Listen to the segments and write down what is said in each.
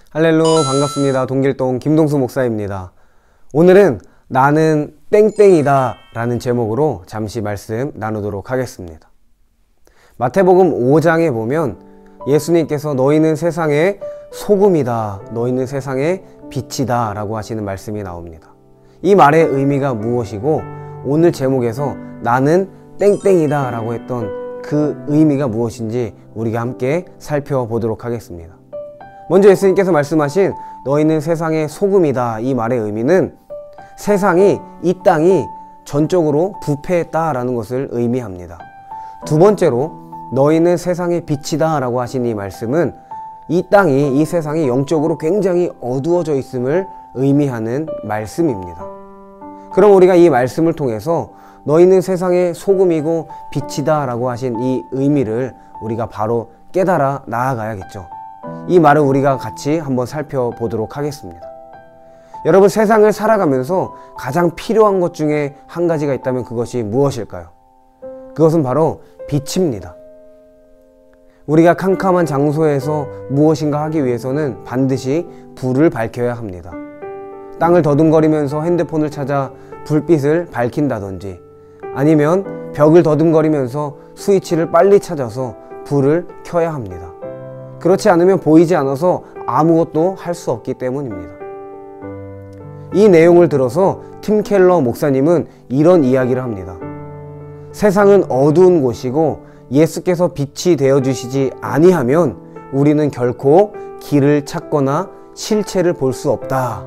할렐루, 반갑습니다. 동길동 김동수 목사입니다. 오늘은 나는 땡땡이다 라는 제목으로 잠시 말씀 나누도록 하겠습니다. 마태복음 5장에 보면 예수님께서 너희는 세상의 소금이다, 너희는 세상의 빛이다 라고 하시는 말씀이 나옵니다. 이 말의 의미가 무엇이고 오늘 제목에서 나는 땡땡이다 라고 했던 그 의미가 무엇인지 우리가 함께 살펴보도록 하겠습니다. 먼저 예수님께서 말씀하신 너희는 세상의 소금이다, 이 말의 의미는 세상이, 이 땅이 전적으로 부패했다라는 것을 의미합니다. 두 번째로 너희는 세상의 빛이다 라고 하신 이 말씀은 이 땅이, 이 세상이 영적으로 굉장히 어두워져 있음을 의미하는 말씀입니다. 그럼 우리가 이 말씀을 통해서 너희는 세상의 소금이고 빛이다 라고 하신 이 의미를 우리가 바로 깨달아 나아가야겠죠. 이 말을 우리가 같이 한번 살펴보도록 하겠습니다. 여러분, 세상을 살아가면서 가장 필요한 것 중에 한 가지가 있다면 그것이 무엇일까요? 그것은 바로 빛입니다. 우리가 캄캄한 장소에서 무엇인가 하기 위해서는 반드시 불을 밝혀야 합니다. 땅을 더듬거리면서 핸드폰을 찾아 불빛을 밝힌다든지 아니면 벽을 더듬거리면서 스위치를 빨리 찾아서 불을 켜야 합니다. 그렇지 않으면 보이지 않아서 아무것도 할 수 없기 때문입니다. 이 내용을 들어서 팀 켈러 목사님은 이런 이야기를 합니다. 세상은 어두운 곳이고 예수께서 빛이 되어주시지 아니하면 우리는 결코 길을 찾거나 실체를 볼 수 없다.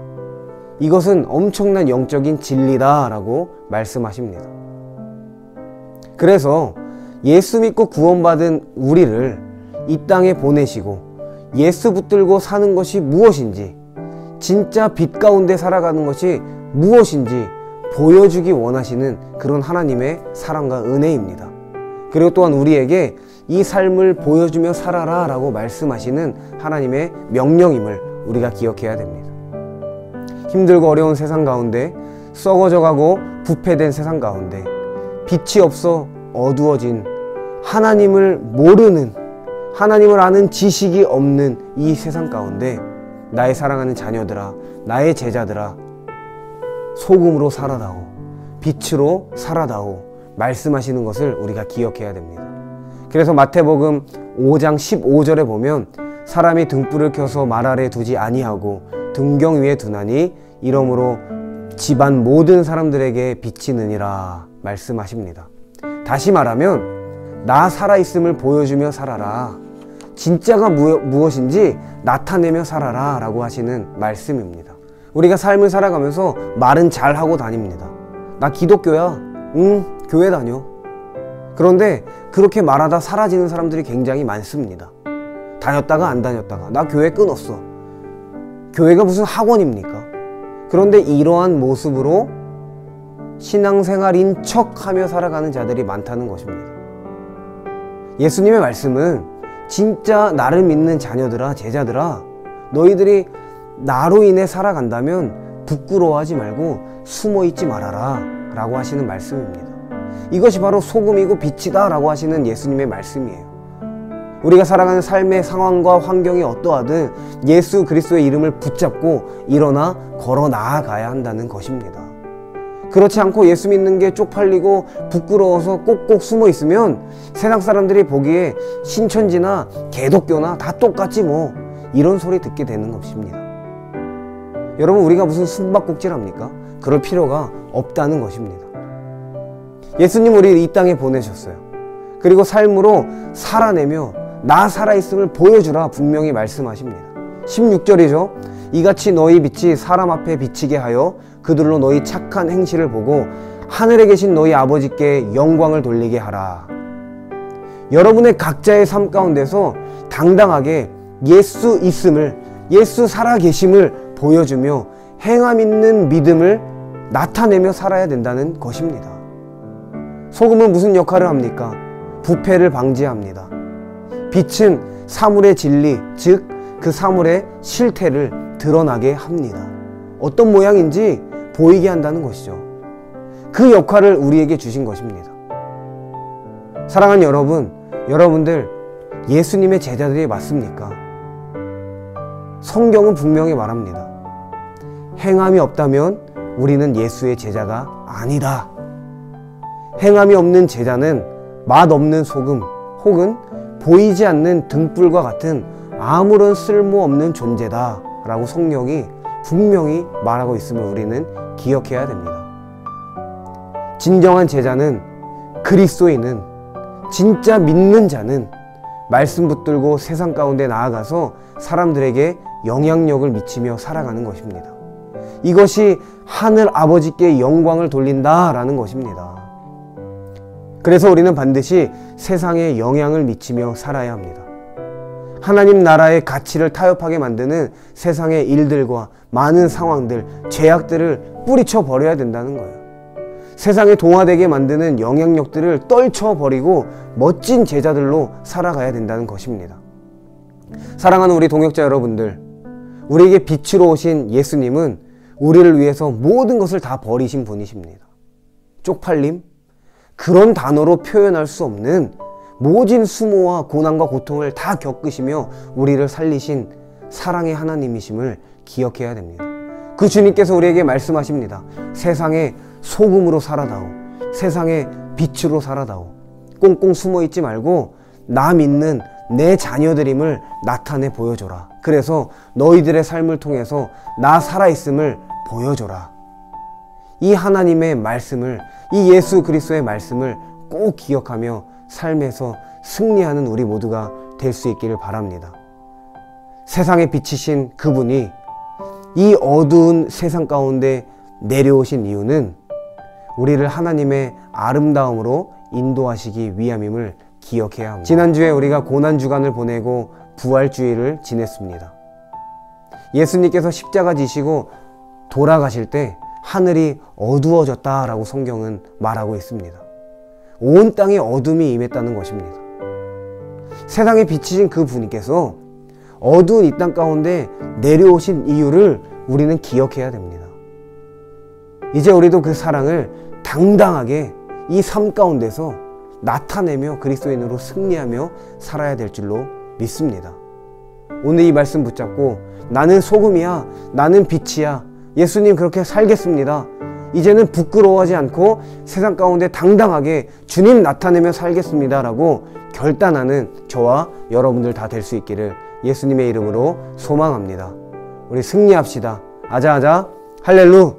이것은 엄청난 영적인 진리다 라고 말씀하십니다. 그래서 예수 믿고 구원받은 우리를 이 땅에 보내시고 예수 붙들고 사는 것이 무엇인지, 진짜 빛 가운데 살아가는 것이 무엇인지 보여주기 원하시는 그런 하나님의 사랑과 은혜입니다. 그리고 또한 우리에게 이 삶을 보여주며 살아라 라고 말씀하시는 하나님의 명령임을 우리가 기억해야 됩니다. 힘들고 어려운 세상 가운데, 썩어져가고 부패된 세상 가운데, 빛이 없어 어두워진, 하나님을 모르는, 하나님을 아는 지식이 없는 이 세상 가운데 나의 사랑하는 자녀들아, 나의 제자들아, 소금으로 살아다오, 빛으로 살아다오 말씀하시는 것을 우리가 기억해야 됩니다. 그래서 마태복음 5장 15절에 보면 사람이 등불을 켜서 말 아래 두지 아니하고 등경 위에 두나니 이러므로 집안 모든 사람들에게 비치느니라 말씀하십니다. 다시 말하면 나 살아있음을 보여주며 살아라, 진짜가 무엇인지 나타내며 살아라 라고 하시는 말씀입니다. 우리가 삶을 살아가면서 말은 잘하고 다닙니다. 나 기독교야. 교회 다녀. 그런데 그렇게 말하다 사라지는 사람들이 굉장히 많습니다. 다녔다가 안 다녔다가 나 교회 끊었어. 교회가 무슨 학원입니까? 그런데 이러한 모습으로 신앙생활인 척하며 살아가는 자들이 많다는 것입니다. 예수님의 말씀은 진짜 나를 믿는 자녀들아, 제자들아, 너희들이 나로 인해 살아간다면 부끄러워하지 말고 숨어있지 말아라 라고 하시는 말씀입니다. 이것이 바로 소금이고 빛이다 라고 하시는 예수님의 말씀이에요. 우리가 살아가는 삶의 상황과 환경이 어떠하든 예수 그리스도의 이름을 붙잡고 일어나 걸어 나아가야 한다는 것입니다. 그렇지 않고 예수 믿는 게 쪽팔리고 부끄러워서 꼭꼭 숨어 있으면 세상 사람들이 보기에 신천지나 개독교나 다 똑같지 뭐, 이런 소리 듣게 되는 것입니다. 여러분, 우리가 무슨 숨바꼭질합니까? 그럴 필요가 없다는 것입니다. 예수님 우리를 이 땅에 보내셨어요. 그리고 삶으로 살아내며 나 살아있음을 보여주라 분명히 말씀하십니다. 16절이죠. 이같이 너희 빛이 사람 앞에 비치게 하여 그들로 너희 착한 행실을 보고 하늘에 계신 너희 아버지께 영광을 돌리게 하라. 여러분의 각자의 삶 가운데서 당당하게 예수 있음을, 예수 살아계심을 보여주며 행함 있는 믿음을 나타내며 살아야 된다는 것입니다. 소금은 무슨 역할을 합니까? 부패를 방지합니다. 빛은 사물의 진리, 즉 그 사물의 실태를 드러나게 합니다. 어떤 모양인지 보이게 한다는 것이죠. 그 역할을 우리에게 주신 것입니다. 사랑하는 여러분, 여러분들 예수님의 제자들이 맞습니까? 성경은 분명히 말합니다. 행함이 없다면 우리는 예수의 제자가 아니다. 행함이 없는 제자는 맛없는 소금 혹은 보이지 않는 등불과 같은 아무런 쓸모없는 존재다 라고 성경이 분명히 말하고 있음을 우리는 기억해야 됩니다. 진정한 제자는, 그리스도인은, 진짜 믿는 자는 말씀 붙들고 세상 가운데 나아가서 사람들에게 영향력을 미치며 살아가는 것입니다. 이것이 하늘 아버지께 영광을 돌린다라는 것입니다. 그래서 우리는 반드시 세상에 영향을 미치며 살아야 합니다. 하나님 나라의 가치를 타협하게 만드는 세상의 일들과 많은 상황들, 죄악들을 뿌리쳐 버려야 된다는 거예요. 세상에 동화되게 만드는 영향력들을 떨쳐버리고 멋진 제자들로 살아가야 된다는 것입니다. 사랑하는 우리 동역자 여러분들, 우리에게 빛으로 오신 예수님은 우리를 위해서 모든 것을 다 버리신 분이십니다. 쪽팔림? 그런 단어로 표현할 수 없는 모진 수모와 고난과 고통을 다 겪으시며 우리를 살리신 사랑의 하나님이심을 기억해야 됩니다. 그 주님께서 우리에게 말씀하십니다. 세상에 소금으로 살아다오. 세상에 빛으로 살아다오. 꽁꽁 숨어 있지 말고 나 믿는 내 자녀들임을 나타내 보여줘라. 그래서 너희들의 삶을 통해서 나 살아있음을 보여줘라. 이 하나님의 말씀을, 이 예수 그리스도의 말씀을 꼭 기억하며 삶에서 승리하는 우리 모두가 될 수 있기를 바랍니다. 세상에 비치신 그분이 이 어두운 세상 가운데 내려오신 이유는 우리를 하나님의 아름다움으로 인도하시기 위함임을 기억해야 합니다. 지난주에 우리가 고난주간을 보내고 부활주일을 지냈습니다. 예수님께서 십자가 지시고 돌아가실 때 하늘이 어두워졌다라고 성경은 말하고 있습니다. 온 땅에 어둠이 임했다는 것입니다. 세상에 비치신 그 분께서 어두운 이 땅 가운데 내려오신 이유를 우리는 기억해야 됩니다. 이제 우리도 그 사랑을 당당하게 이 삶 가운데서 나타내며 그리스도인으로 승리하며 살아야 될 줄로 믿습니다. 오늘 이 말씀 붙잡고 나는 소금이야, 나는 빛이야, 예수님 그렇게 살겠습니다. 이제는 부끄러워하지 않고 세상 가운데 당당하게 주님 나타내며 살겠습니다 라고 결단하는 저와 여러분들 다 될 수 있기를 예수님의 이름으로 소망합니다. 우리 승리합시다. 아자아자 할렐루.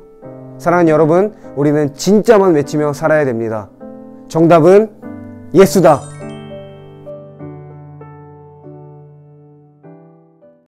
사랑하는 여러분, 우리는 진짜만 외치며 살아야 됩니다. 정답은 예수다.